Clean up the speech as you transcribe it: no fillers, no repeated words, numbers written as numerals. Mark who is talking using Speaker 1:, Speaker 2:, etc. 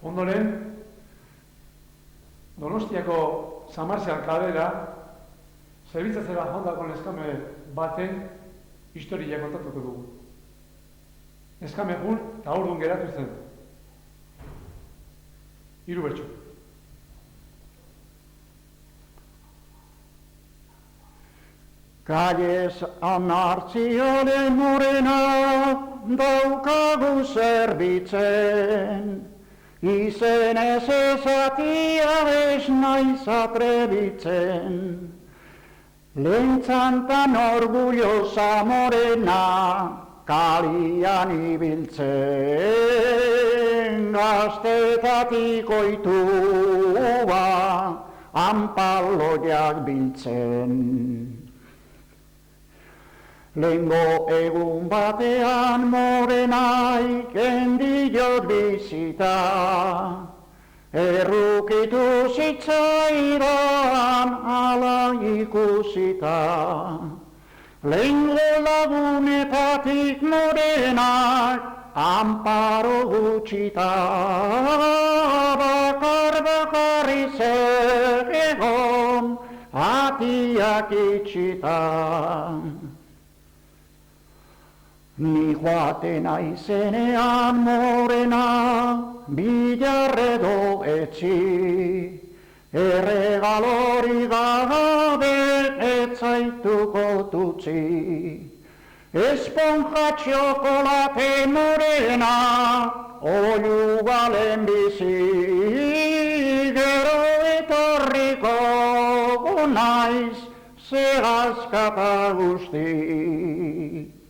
Speaker 1: Ondoren, Donostiako Samarsean kalera, zerbitzatzera joandako neskame baten historia kontatuko dugu. Neskame jur eta haurdun geratu zen. 3 bertso.
Speaker 2: Calles Amartziaren morena daukagu zerbitzen, izenez ezatia ez naiz atrebitzen. Lehentzantan orgullosa morena kalian ibiltzen, gaztetatik oitua anpaloiak biltzen. Lehengo egun batean morenaik endiot bizita, errukitu zitzaidan ala ikusita. Lehengo lagunetatik morenak anparo gutxita, bakar zer egon atiak itxita. Ni joaten aizenean morena, bilarredo etxi, erregalori gabe etzaituko tutzi. Esponja txokolate morena, oiu galen bizi, gero etorriko naiz, zehazkata guzti.